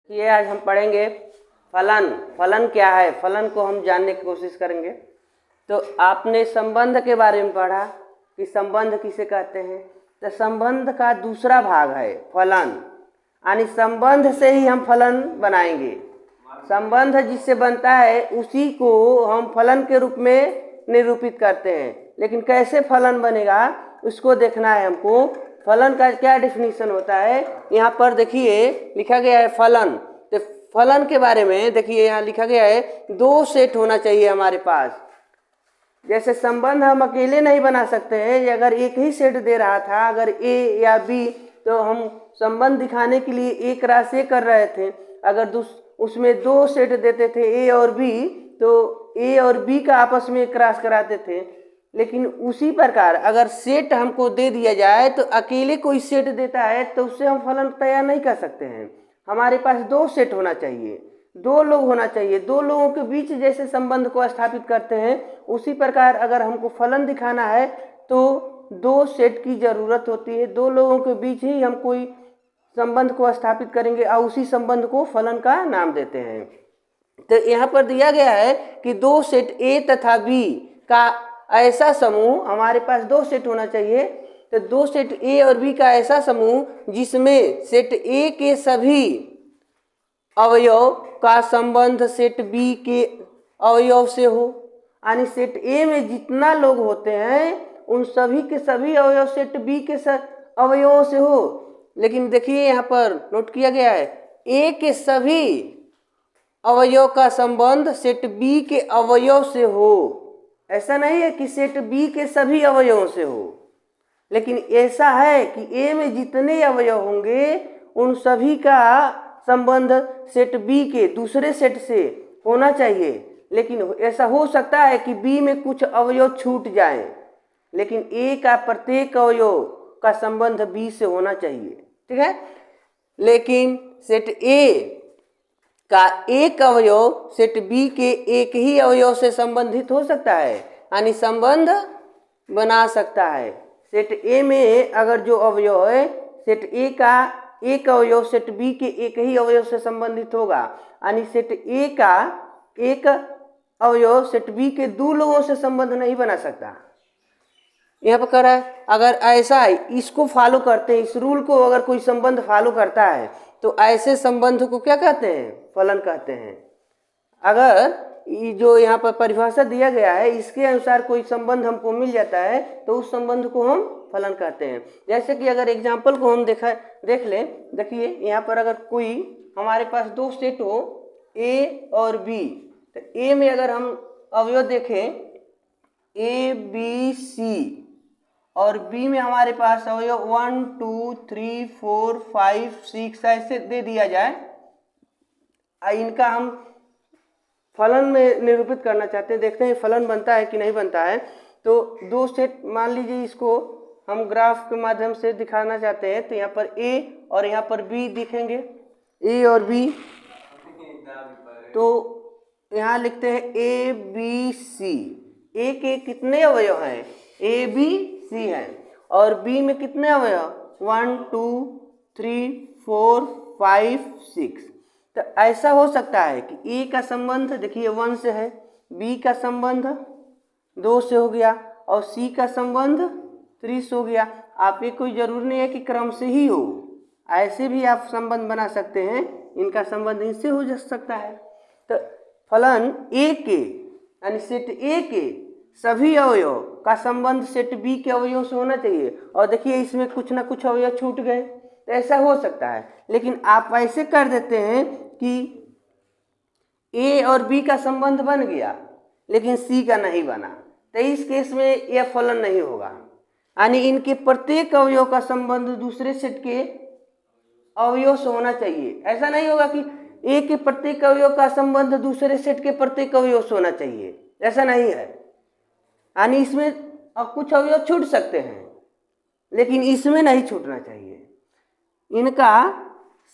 ये आज हम पढ़ेंगे फलन। फलन क्या है, फलन को हम जानने की कोशिश करेंगे। तो आपने संबंध के बारे में पढ़ा कि संबंध किसे कहते हैं। तो संबंध का दूसरा भाग है फलन, यानी संबंध से ही हम फलन बनाएंगे। संबंध जिससे बनता है उसी को हम फलन के रूप में निरूपित करते हैं। लेकिन कैसे फलन बनेगा उसको देखना है हमको। फलन का क्या डेफिनेशन होता है, यहाँ पर देखिए लिखा गया है फलन। तो फलन के बारे में देखिए यहाँ लिखा गया है 2 सेट होना चाहिए हमारे पास। जैसे संबंध हम अकेले नहीं बना सकते हैं, अगर एक ही सेट दे रहा था, अगर ए या बी, तो हम संबंध दिखाने के लिए एक क्रॉस ए कर रहे थे। अगर उसमें 2 सेट देते थे ए और बी, तो ए और बी का आपस में क्रॉस कराते थे। लेकिन उसी प्रकार अगर सेट हमको दे दिया जाए तो अकेले कोई सेट देता है तो उससे हम फलन तैयार नहीं कर सकते हैं। हमारे पास 2 सेट होना चाहिए, 2 लोग होना चाहिए। 2 लोगों के बीच जैसे संबंध को स्थापित करते हैं उसी प्रकार अगर हमको फलन दिखाना है तो 2 सेट की जरूरत होती है। 2 लोगों के बीच ही हम कोई संबंध को स्थापित करेंगे और उसी संबंध को फलन का नाम देते हैं। तो यहाँ पर दिया गया है कि 2 सेट ए तथा बी का ऐसा समूह, हमारे पास 2 सेट होना चाहिए। तो 2 सेट ए और बी का ऐसा समूह जिसमें सेट ए के सभी अवयव का संबंध सेट बी के अवयव से हो। यानी सेट ए में जितना लोग होते हैं उन सभी के सभी अवयव सेट बी के अवयवों से हो। लेकिन देखिए यहाँ पर नोट किया गया है ए के सभी अवयव का संबंध सेट बी के अवयव से हो। ऐसा नहीं है कि सेट बी के सभी अवयवों से हो, लेकिन ऐसा है कि ए में जितने अवयव होंगे उन सभी का संबंध सेट बी के दूसरे सेट से होना चाहिए। लेकिन ऐसा हो सकता है कि बी में कुछ अवयव छूट जाएं, लेकिन ए का प्रत्येक अवयव का संबंध बी से होना चाहिए, ठीक है। लेकिन सेट ए का एक अवयव सेट बी के एक ही अवयव से संबंधित हो सकता है, यानी संबंध बना सकता है। सेट ए में अगर जो अवयव है सेट ए का एक अवयव सेट बी के एक ही अवयव से संबंधित होगा, यानी सेट ए का एक अवयव सेट बी के 2 लोगों से संबंध नहीं बना सकता। यहाँ पर कह रहा है अगर ऐसा है, इसको फॉलो करते हैं, इस रूल को अगर कोई संबंध फॉलो करता है तो ऐसे संबंध को क्या कहते हैं, फलन कहते हैं। अगर जो यहाँ पर परिभाषा दिया गया है इसके अनुसार कोई संबंध हमको मिल जाता है तो उस संबंध को हम फलन कहते हैं। जैसे कि अगर एग्जाम्पल को हम देख लें, देखिए यहाँ पर अगर कोई हमारे पास 2 सेट हो ए और बी, तो ए में अगर हम अवयव देखें ए बी सी और बी में हमारे पास अवयव 1 2 3 4 5 6 ऐसे दे दिया जाए, इनका हम फलन में निरूपित करना चाहते हैं। देखते हैं फलन बनता है कि नहीं बनता है। तो 2 सेट मान लीजिए, इसको हम ग्राफ के माध्यम से दिखाना चाहते हैं। तो यहाँ पर ए और यहाँ पर बी दिखेंगे, ए और बी। तो यहाँ लिखते हैं ए बी सी। ए के कितने अवयव हैं, ए बी सी है, और बी में कितने अवयव 1 2 3 4 5 6। तो ऐसा हो सकता है कि ए का संबंध देखिए 1 से है, बी का संबंध 2 से हो गया और सी का संबंध 3 से हो गया। आप ये कोई जरूरी नहीं है कि क्रम से ही हो, ऐसे भी आप संबंध बना सकते हैं, इनका संबंध इनसे हो जा सकता है। तो फलन ए के यानी सेट ए के सभी अवयव का संबंध सेट बी के अवयव से होना चाहिए। और देखिए इसमें कुछ ना कुछ अवयव छूट गए, तो ऐसा हो सकता है। लेकिन आप ऐसे कर देते हैं कि ए और बी का संबंध बन गया लेकिन सी का नहीं बना, तो इस केस में यह फलन नहीं होगा। यानी इनके प्रत्येक अवयव का संबंध दूसरे सेट के अवयव से होना चाहिए। ऐसा नहीं होगा कि ए के प्रत्येक अवयव का संबंध दूसरे सेट के प्रत्येक अवयव से होना चाहिए, ऐसा नहीं है। यानी इसमें कुछ अवयव छूट सकते हैं लेकिन इसमें नहीं छूटना चाहिए। इनका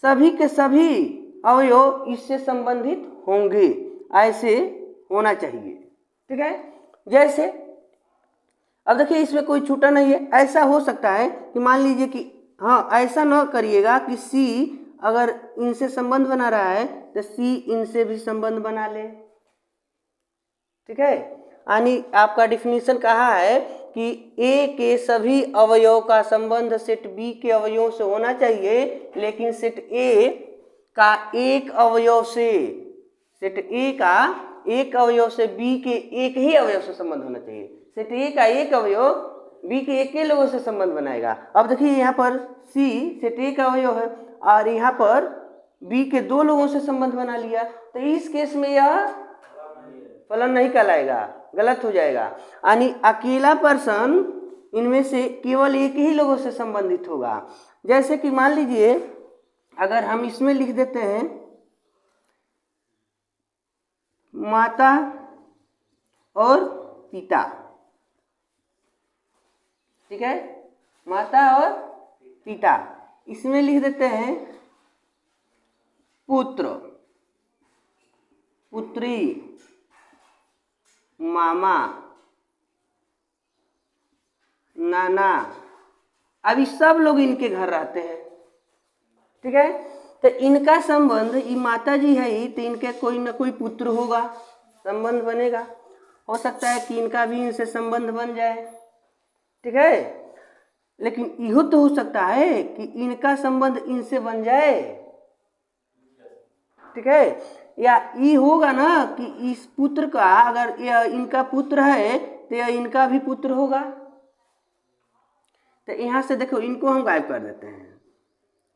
सभी के सभी अवयव इससे संबंधित होंगे, ऐसे होना चाहिए, ठीक है। जैसे अब देखिए इसमें कोई छूटा नहीं है। ऐसा हो सकता है कि मान लीजिए कि हाँ, ऐसा न करिएगा कि सी अगर इनसे संबंध बना रहा है तो सी इनसे भी संबंध बना ले। ठीक है, यानी आपका डिफिनीशन कहा है कि ए के सभी अवयव का संबंध सेट बी के अवयवों से होना चाहिए, लेकिन सेट ए का एक अवयव से, सेट ए का एक अवयव से बी के एक ही अवयव से संबंध होना चाहिए। सेट ए का एक अवयव बी के एक ही लोगों से संबंध बनाएगा। अब देखिए यहाँ पर सी सेट ए का अवयव है और यहाँ पर बी के दो लोगों से संबंध बना लिया, तो इस केस में यह फलन नहीं कहलाएगा, गलत हो जाएगा। यानी अकेला पर्सन इनमें से केवल एक ही लोगों से संबंधित होगा। जैसे कि मान लीजिए अगर हम इसमें लिख देते हैं माता और पिता, ठीक है, माता और पिता, इसमें लिख देते हैं पुत्र, पुत्री, मामा, नाना। अभी सब लोग इनके घर रहते हैं। ठीक है, तो इनका संबंध, ये माता जी है ही, तो इनके कोई ना कोई पुत्र होगा, संबंध बनेगा। हो सकता है कि इनका भी इनसे संबंध बन जाए। ठीक है, लेकिन यह तो हो सकता है कि इनका संबंध इनसे बन जाए। ठीक है, या ये होगा ना कि इस पुत्र का, अगर यह इनका पुत्र है तो यह इनका भी पुत्र होगा। तो यहाँ से देखो इनको हम गायब कर देते हैं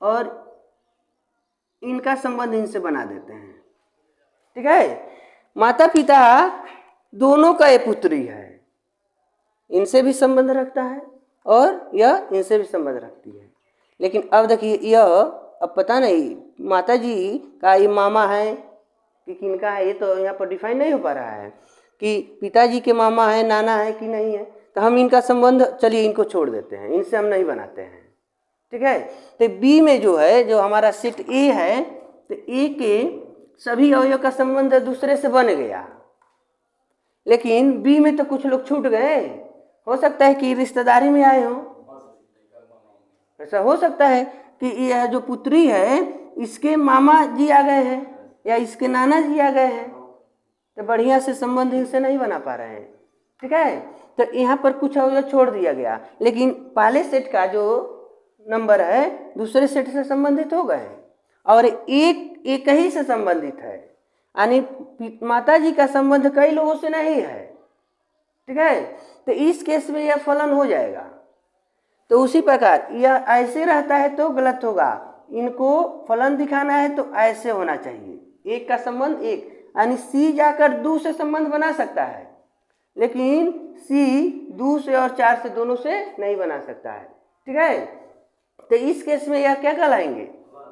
और इनका संबंध इनसे बना देते हैं। ठीक है, माता पिता दोनों का ये पुत्री है, इनसे भी संबंध रखता है और यह इनसे भी संबंध रखती है। लेकिन अब देखिए यह, अब पता नहीं माता जी का ये मामा है कि किनका है, ये तो यहाँ पर डिफाइन नहीं हो पा रहा है कि पिताजी के मामा है, नाना है कि नहीं है। तो हम इनका संबंध, चलिए इनको छोड़ देते हैं, इनसे हम नहीं बनाते हैं। ठीक है, तो बी में जो है, जो हमारा सेट ए है, तो ए के सभी अवयव का संबंध दूसरे से बन गया, लेकिन बी में तो कुछ लोग छूट गए। हो सकता है कि रिश्तेदारी में आए हों, ऐसा हो सकता है कि यह जो पुत्री है इसके मामा जी आ गए हैं या इसके नाना जी आ गए हैं, तो बढ़िया से संबंध इनसे नहीं बना पा रहे हैं। ठीक है, तो यहाँ पर कुछ अवयव छोड़ दिया गया, लेकिन पहले सेट का जो नंबर है दूसरे सेट से संबंधित हो गए और एक ही से संबंधित है, यानी माता जी का संबंध कई लोगों से नहीं है। ठीक है, तो इस केस में यह फलन हो जाएगा। तो उसी प्रकार यह ऐसे रहता है तो गलत होगा, इनको फलन दिखाना है तो ऐसे होना चाहिए, एक का संबंध एक, यानी सी जाकर दो से संबंध बना सकता है, लेकिन सी दो से और चार से दोनों से नहीं बना सकता है। ठीक है, तो इस केस में यह क्या कहलाएंगे,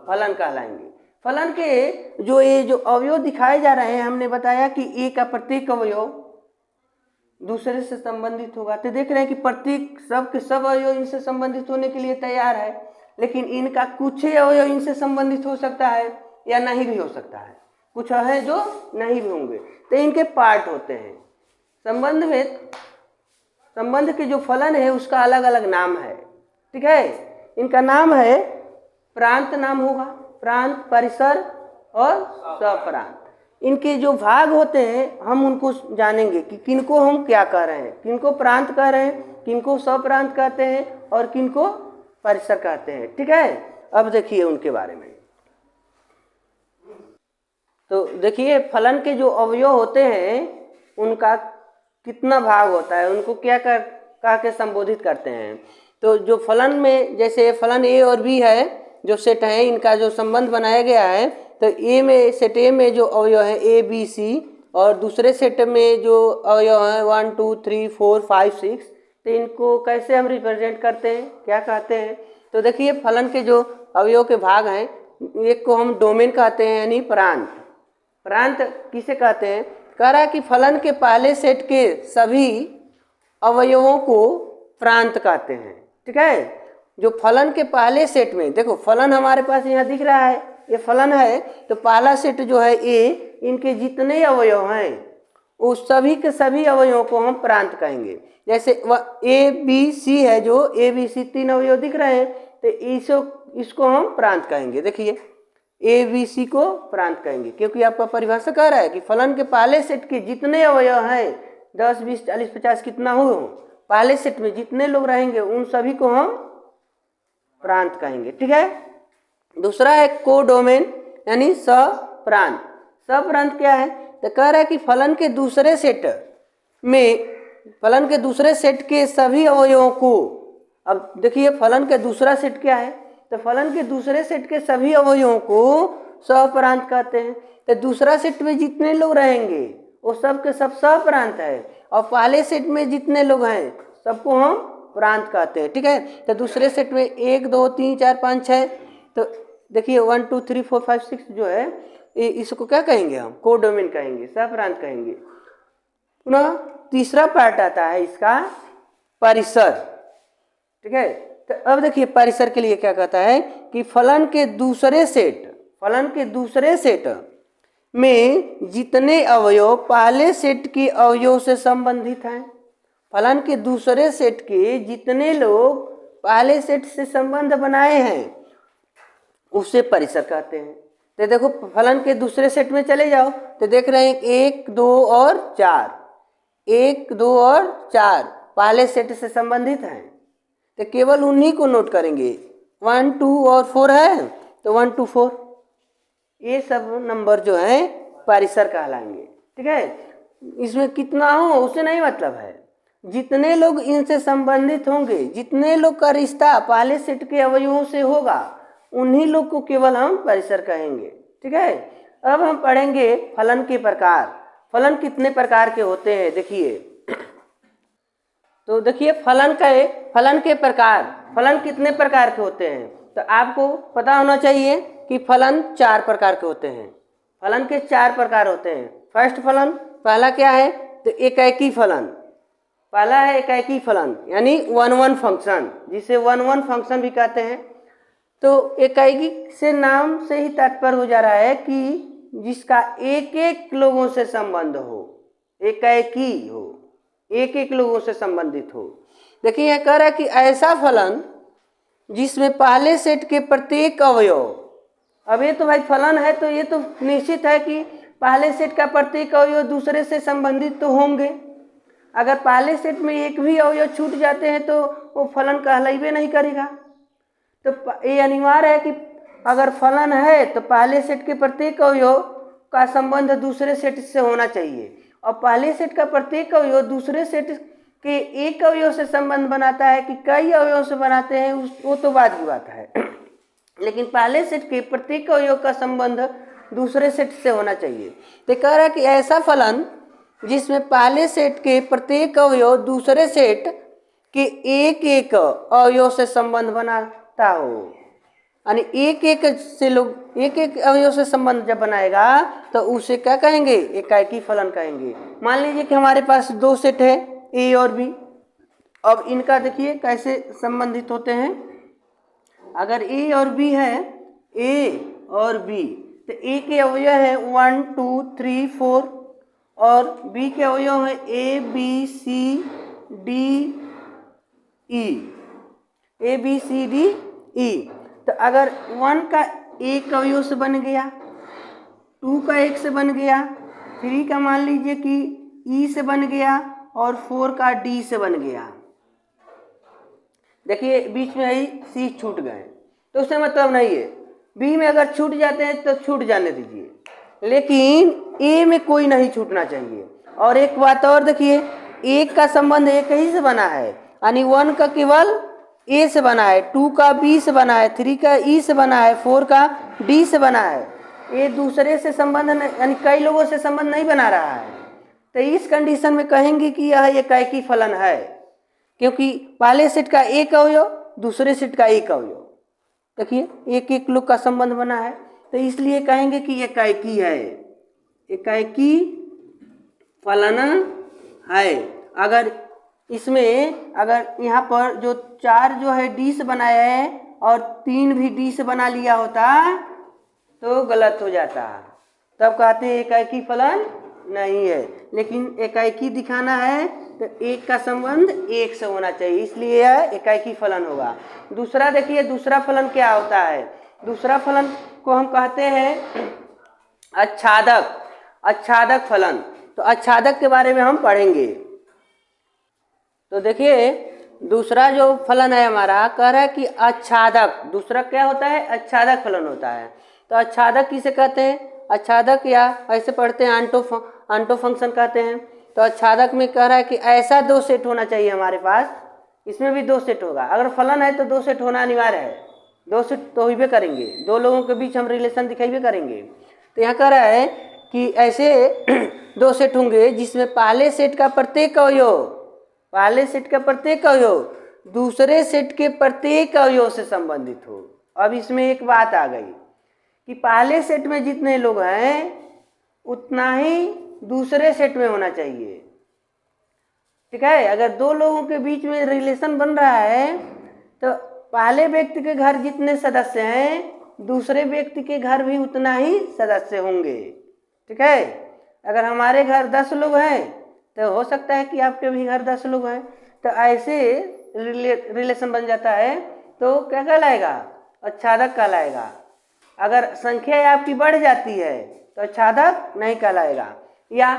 फलन कहलाएंगे। फलन के जो ये जो अवयव दिखाए जा रहे हैं, हमने बताया कि ए का प्रत्येक अवयव दूसरे से संबंधित होगा। तो देख रहे हैं कि प्रत्येक सब के सब अवयव इनसे संबंधित होने के लिए तैयार है, लेकिन इनका कुछ ही अवयव इनसे संबंधित हो सकता है या नहीं भी हो सकता है, कुछ है जो नहीं भी होंगे। तो इनके पार्ट होते हैं। संबंध में, संबंध के जो फलन है उसका अलग अलग नाम है। ठीक है, इनका नाम है, प्रांत नाम होगा, प्रांत, परिसर और सप्रांत। इनके जो भाग होते हैं हम उनको जानेंगे कि किनको हम क्या कह रहे हैं, किनको प्रांत कह रहे हैं, किनको सप्रांत कहते हैं और किनको परिसर कहते हैं। ठीक है, अब देखिए उनके बारे में। तो देखिए फलन के जो अवयव होते हैं उनका कितना भाग होता है, उनको क्या कह के संबोधित करते हैं। तो जो फलन में, जैसे फलन ए और बी है, जो सेट है, इनका जो संबंध बनाया गया है, तो ए में, सेट ए में जो अवयव है ए बी सी, और दूसरे सेट में जो अवयव है 1 2 3 4 5 6, तो इनको कैसे हम रिप्रेजेंट करते हैं, क्या कहते हैं। तो देखिए फलन के जो अवयव के भाग हैं, एक को हम डोमेन कहते हैं, यानी प्रांत। प्रांत किसे कहते हैं, कह रहा है कि फलन के पहले सेट के सभी अवयवों को प्रांत कहते हैं। ठीक है, जो फलन के पहले सेट में, देखो फलन हमारे पास यहाँ दिख रहा है, ये फलन है, तो पहला सेट जो है ए, इनके जितने अवयव हैं उस सभी के सभी अवयवों को हम प्रांत कहेंगे। जैसे ए बी सी है, जो ए बी सी तीन अवयव दिख रहे हैं, तो इसको हम प्रांत कहेंगे। देखिए ए बी सी को प्रांत कहेंगे, क्योंकि आपका परिभाषा कह रहा है कि फलन के पहले सेट के जितने अवयव हैं 10, 20, 40, 50 कितना हो, पहले सेट में जितने लोग रहेंगे उन सभी को हम प्रांत कहेंगे। ठीक है। दूसरा है कोडोमेन यानी सप्रांत। सप्रांत क्या है, तो कह रहा है कि फलन के दूसरे सेट के सभी अवयवों को, अब देखिए फलन का दूसरा सेट क्या है, तो फलन के दूसरे सेट के सभी अवयवों को सप्रांत कहते हैं। तो दूसरा सेट में जितने लोग रहेंगे वो सब के सब सप्रांत है, और पहले सेट में जितने लोग हैं सबको हम प्रांत कहते हैं। ठीक है। तो दूसरे सेट में 1, 2, 3, 4, 5, 6, तो देखिए 1, 2, 3, 4, 5, 6 जो है इसको क्या कहेंगे, हम कोडोमेन कहेंगे, सप्रांत कहेंगे। पुनः तीसरा पार्ट आता है इसका परिसर। ठीक है। तो अब देखिए परिसर के लिए क्या कहता है कि फलन के दूसरे सेट में जितने अवयव पहले सेट के अवयव से संबंधित हैं, फलन के दूसरे सेट के जितने लोग पहले सेट से संबंध बनाए हैं उसे परिसर कहते हैं। तो देखो फलन के दूसरे सेट में चले जाओ तो देख रहे हैं 1, 2 और 4, 1, 2 और 4 पहले सेट से संबंधित हैं, तो केवल उन्हीं को नोट करेंगे। 1, 2 और 4 है तो 1, 2, 4 ये सब नंबर जो है परिसर कहलाएंगे। ठीक है। इसमें कितना हो उससे नहीं मतलब है, जितने लोग इनसे संबंधित होंगे, जितने लोग का रिश्ता पहले सेट के अवयवों से होगा उन्हीं लोग को केवल हम परिसर कहेंगे। ठीक है। अब हम पढ़ेंगे फलन के प्रकार। फलन कितने प्रकार के होते हैं देखिए, तो देखिए फलन के प्रकार, फलन कितने प्रकार के होते हैं, तो आपको पता होना चाहिए कि फलन 4 प्रकार के होते हैं। फलन के 4 प्रकार होते हैं। फर्स्ट फलन, पहला क्या है, तो एकाकी फलन। पहला है एकाकी फलन यानी 1-1 फंक्शन, जिसे 1-1 फंक्शन भी कहते हैं। तो एकाकी से नाम से ही तात्पर्य हो जा रहा है कि जिसका एक एक लोगों से संबंध हो, एकाकी हो, एक एक लोगों से संबंधित हो। देखिए यह कह रहा है कि ऐसा फलन जिसमें पहले सेट के प्रत्येक अवयव, अब ये तो भाई फलन है तो ये तो निश्चित है कि पहले सेट का प्रत्येक अवयव दूसरे से संबंधित तो होंगे। अगर पहले सेट में एक भी अवयव छूट जाते हैं तो वो फलन कहलाइबे नहीं करेगा। तो ये अनिवार्य है कि अगर फलन है तो पहले सेट के प्रत्येक अवयव का संबंध दूसरे सेट से होना चाहिए, और पहले सेट का प्रत्येक अवयव दूसरे सेट के एक अवयव से संबंध बनाता है कि कई अवयव से बनाते हैं वो तो बाद की बात है, लेकिन पहले सेट के प्रत्येक अवयव का संबंध दूसरे सेट से होना चाहिए। तो कह रहा है कि ऐसा फलन जिसमें पहले सेट के प्रत्येक अवयव दूसरे सेट के एक एक अवयव से संबंध बनाता हो, यानी एक एक अवयव से संबंध जब बनाएगा तो उसे क्या कहेंगे, एकाकी फलन कहेंगे। मान लीजिए कि हमारे पास 2 सेट है ए और बी। अब इनका देखिए कैसे संबंधित होते हैं। अगर ए और बी है, ए और बी, तो ए के अवयव है 1, 2, 3, 4 और बी के अवयव है A B C D E, A B C D E. तो अगर 1 का एक अवयव से बन गया, 2 का 1 से बन गया, 3 का मान लीजिए कि ई से बन गया और 4 का डी से बन गया। देखिए बीच में ही सी छूट गए तो उससे मतलब नहीं है। बी में अगर छूट जाते हैं तो छूट जाने दीजिए, लेकिन ए में कोई नहीं छूटना चाहिए। और एक बात और देखिए, एक का संबंध एक ही से बना है, यानी 1 का केवल ए से बना है, 2 का बी से बना है, 3 का ई से बना है, 4 का डी से बना है। ये दूसरे से संबंध यानी कई लोगों से संबंध नहीं बना रहा है। तो इस कंडीशन में कहेंगे कि यह एकाकी फलन है, क्योंकि पहले सेट का एक अवयव दूसरे सेट का एक अवयव, देखिए एक एक लोग का संबंध बना है, तो इसलिए कहेंगे कि एकाकी है, एकाकी फलन है। अगर इसमें अगर यहाँ पर जो 4 जो है डी से बनाया है और 3 भी डी से बना लिया होता तो गलत हो जाता, तब कहते हैं एकाकी फलन नहीं है। लेकिन एकाकी दिखाना है तो एक का संबंध एक से होना चाहिए, इसलिए यह एकाकी फलन होगा। दूसरा देखिए, दूसरा फलन क्या होता है, दूसरा फलन को हम कहते हैं आच्छादक, आच्छादक फलन। तो आच्छादक के बारे में हम पढ़ेंगे। तो देखिए दूसरा जो फलन है हमारा, कह रहा है कि आच्छादक, दूसरा क्या होता है, आच्छादक फलन होता है। तो आच्छादक किसे कहते हैं, आच्छादक या ऐसे पढ़ते हैं आंटो फंक्शन कहते हैं। तो आच्छादक में कह रहा है कि ऐसा दो सेट होना चाहिए हमारे पास, इसमें भी दो सेट होगा। अगर फलन है तो दो सेट होना अनिवार्य है, दो सेट तो ही करेंगे, दो लोगों के बीच हम रिलेशन दिखाई करेंगे। तो यहाँ कह रहा है कि ऐसे दो सेट होंगे जिसमें पहले सेट का प्रत्येक अवयव, पहले सेट का प्रत्येक अवयव दूसरे सेट के प्रत्येक अवयव से संबंधित हो। अब इसमें एक बात आ गई कि पहले सेट में जितने लोग हैं उतना ही दूसरे सेट में होना चाहिए, ठीक है। अगर दो लोगों के बीच में रिलेशन बन रहा है तो पहले व्यक्ति के घर जितने सदस्य हैं दूसरे व्यक्ति के घर भी उतना ही सदस्य होंगे, ठीक है। अगर हमारे घर 10 लोग हैं तो हो सकता है कि आपके भी घर 10 लोग हैं। तो ऐसे रिलेशन बन जाता है तो क्या कहलाएगा, आच्छादक कहलाएगा। अगर संख्या आपकी बढ़ जाती है तो आच्छादक नहीं कहलाएगा। या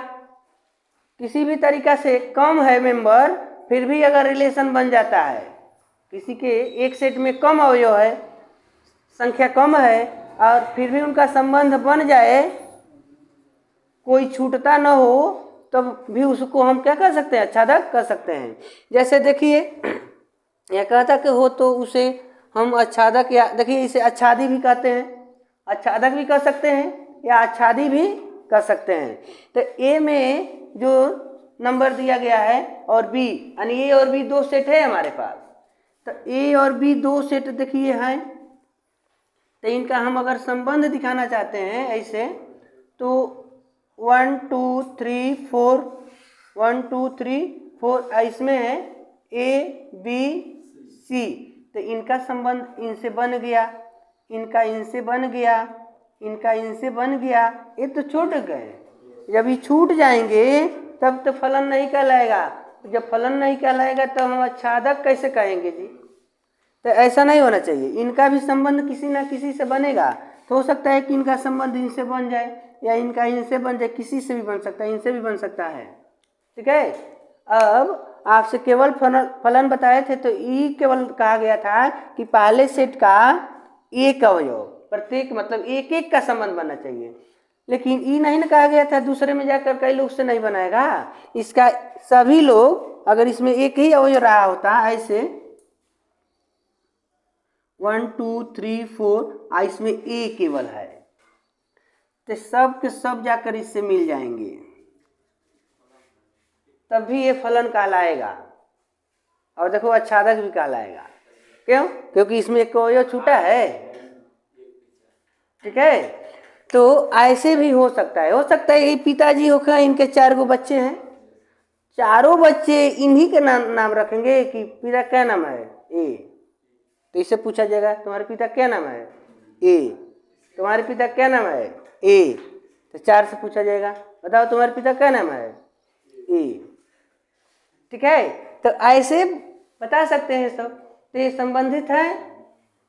किसी भी तरीका से कम है मेंबर, फिर भी अगर रिलेशन बन जाता है, किसी के एक सेट में कम अवयव है, संख्या कम है और फिर भी उनका संबंध बन जाए, कोई छूटता न हो, तो भी उसको हम क्या कर सकते हैं, आच्छादक कर सकते हैं। जैसे देखिए यह कहता कि हो तो उसे हम आच्छादक, या देखिए इसे आच्छादी भी कहते हैं, आच्छादक भी कर सकते हैं या आच्छादी भी कर सकते हैं। तो ए में जो नंबर दिया गया है और बी, यानी ए और बी दो सेट है हमारे पास। तो ए और बी दो सेट देखिए हैं, तो इनका हम अगर संबंध दिखाना चाहते हैं ऐसे, तो 1 2 3 4, 1 2 3 4 इसमें है ए बी सी। तो इनका संबंध इनसे बन गया, इनका इनसे बन गया, इनका इनसे बन गया, ये तो छूट गए। जब ये छूट जाएंगे तब तो फलन नहीं कहलाएगा। जब फलन नहीं कहलाएगा तो हम आच्छादक कैसे कहेंगे जी। तो ऐसा नहीं होना चाहिए, इनका भी संबंध किसी ना किसी से बनेगा। तो हो सकता है कि इनका संबंध इनसे बन जाए या इनका इनसे बन जाए, किसी से भी बन सकता है, इनसे भी बन सकता है, ठीक है। अब आपसे केवल फलन बताए थे तो ई केवल कहा गया था कि पहले सेट का एक अवयव, प्रत्येक मतलब एक एक का संबंध बनना चाहिए। लेकिन ई नहीं ना कहा गया था दूसरे में जाकर कई लोग से नहीं बनाएगा। इसका सभी लोग, अगर इसमें एक ही अवयव रहा होता ऐसे 1 2 3 4 इसमें ए केवल है, तो सब के सब जाकर इससे मिल जाएंगे, तब भी ये फलन कहलाएगा। और देखो आच्छादक भी कहलाएगा। क्यों? क्योंकि इसमें एक अवयव छूटा है, ठीक है। तो ऐसे भी हो सकता है ये पिताजी होकर इनके 4 गो बच्चे हैं, चारों बच्चे इन्हीं के नाम रखेंगे कि पिता क्या नाम है, ए। तो इससे पूछा जाएगा तुम्हारे पिता क्या नाम है, ए। तुम्हारे पिता क्या नाम है, ए। तो 4 से पूछा जाएगा बताओ तुम्हारे पिता क्या नाम है, ए, ठीक है। तो ऐसे बता सकते हैं सब। तो ये संबंधित है,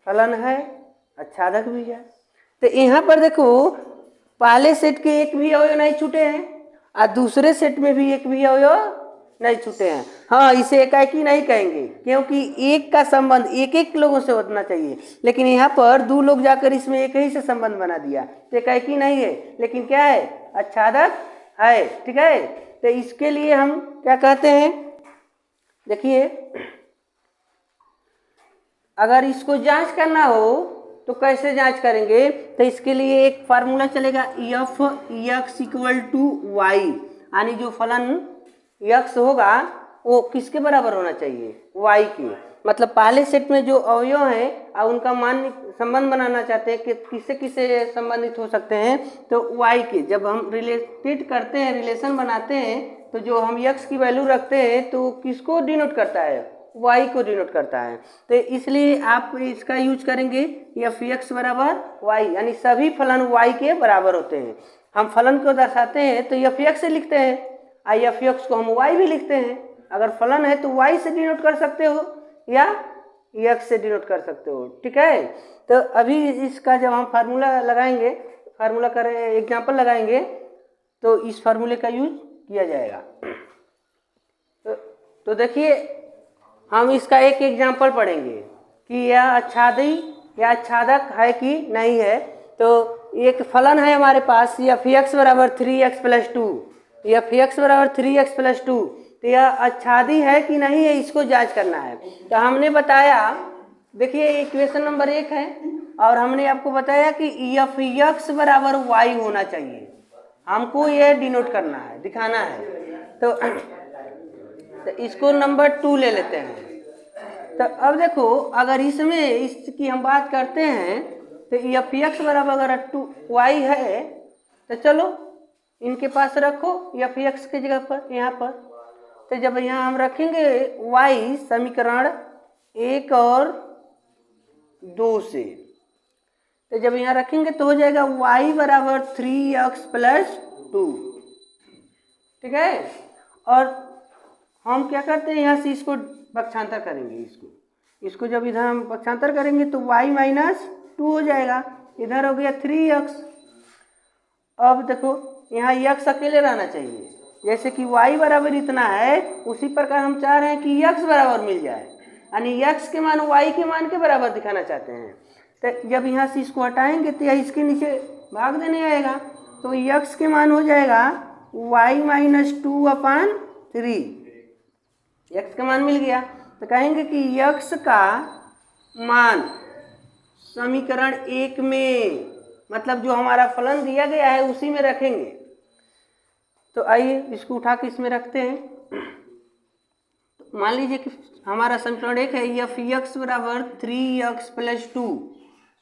फलन है, आच्छादक भी है। तो यहाँ पर देखो पहले सेट के एक भी अवयव नहीं छूटे हैं और दूसरे सेट में भी एक भी अवयव नहीं छूटे हैं। हाँ, इसे एकाएकी नहीं कहेंगे क्योंकि एक का संबंध एक एक लोगों से होना चाहिए, लेकिन यहाँ पर 2 लोग जाकर इसमें एक ही से संबंध बना दिया, तो एकाएकी नहीं है, लेकिन क्या है, आच्छादक है, ठीक है। तो इसके लिए हम क्या कहते हैं, देखिए अगर इसको जांच करना हो तो कैसे जांच करेंगे। तो इसके लिए एक फार्मूला चलेगा f x equal to y, यानी जो फलन एक्स होगा वो किसके बराबर होना चाहिए, वाई के। मतलब पहले सेट में जो अवयव हैं और उनका मान संबंध बनाना चाहते हैं कि किससे किससे संबंधित हो सकते हैं, तो वाई के। जब हम रिलेटेड करते हैं, रिलेशन बनाते हैं, तो जो हम एक्स की वैल्यू रखते हैं तो किसको डिनोट करता है, वाई को डिनोट करता है। तो इसलिए आप इसका यूज करेंगे एफ एक्स बराबर वाई, यानी सभी फलन वाई के बराबर होते हैं। हम फलन को दर्शाते हैं तो एफ एक्स से लिखते हैं, आई एफ एक्स को हम वाई भी लिखते हैं। अगर फलन है तो वाई से डिनोट कर सकते हो या एक्स से डिनोट कर सकते हो, ठीक है। तो अभी इसका जब हम फार्मूला लगाएंगे, फार्मूला करें, एग्जाम्पल लगाएंगे, तो इस फार्मूले का यूज किया जाएगा। तो देखिए हम इसका एक एग्जाम्पल पढ़ेंगे कि यह आच्छादी या आच्छादक है कि नहीं है। तो एक फलन है हमारे पास एफ एक्स बराबर 3x + 2, एफ एक्स बराबर 3x + 2, तो यह आच्छादी है कि नहीं है, इसको जांच करना है। तो हमने बताया, देखिए इक्वेशन नंबर 1 है और हमने आपको बताया कि एफ एक्स बराबर वाई होना चाहिए, हमको यह डिनोट करना है, दिखाना है। तो इसको नंबर 2 ले लेते हैं। तो अब देखो अगर इसमें इसकी हम बात करते हैं तो एफ एक्स बराबर अगर 2y है तो चलो इनके पास रखो एफ एक्स की जगह पर, यहाँ पर। तो जब यहाँ हम रखेंगे y समीकरण 1 और 2 से, तो जब यहाँ रखेंगे तो हो जाएगा y बराबर 3x + 2, ठीक है। और हम क्या करते हैं, यहाँ से इसको पक्षांतर करेंगे, इसको जब इधर हम पक्षांतर करेंगे तो y - 2 हो जाएगा, इधर हो गया 3x। अब देखो यहाँ x अकेले रहना चाहिए, जैसे कि y बराबर इतना है उसी प्रकार हम चाह रहे हैं कि x बराबर मिल जाए, यानी x के मान y के मान के बराबर दिखाना चाहते हैं। तो जब यहाँ से इसको हटाएंगे तो इसके नीचे भाग देने आएगा, तो x के मान हो जाएगा y - 2/3, x का मान मिल गया। तो कहेंगे कि x का मान समीकरण 1 में, मतलब जो हमारा फलन दिया गया है उसी में रखेंगे। तो आइए इसको उठा के इसमें रखते हैं। तो मान लीजिए कि हमारा समीकरण 1 है एफ एक्स बराबर 3x + 2।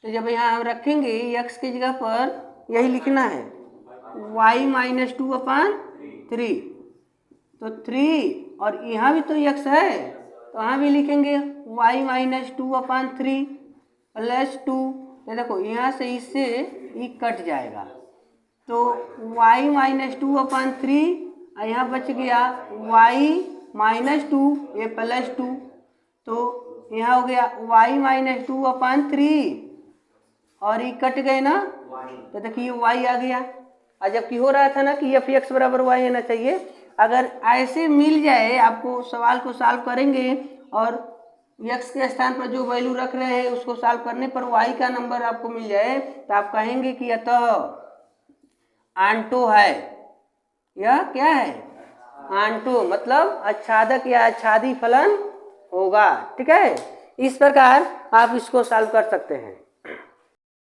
तो जब यहाँ हम रखेंगे x की जगह पर यही लिखना है y - 2/3, तो 3 और यहाँ भी तो x है तो यहाँ भी लिखेंगे y - 2/3 + 2। देखो यहाँ से इससे ये कट जाएगा, तो y - 2/3 और यहाँ बच गया y - 2 ये +2, तो यहाँ हो गया y - 2/3 और ये कट गए ना, तो देखिए y आ गया। और जबकि हो रहा था ना कि एफ एक्स बराबर y होना चाहिए। अगर ऐसे मिल जाए, आपको सवाल को सॉल्व करेंगे और x के स्थान पर जो वैल्यू रख रहे हैं उसको सॉल्व करने पर y का नंबर आपको मिल जाए, तो आप कहेंगे कि अतः आंटो है। यह क्या है? आंटो, मतलब आच्छादक या आच्छादी फलन होगा, ठीक है। इस प्रकार आप इसको सॉल्व कर सकते हैं।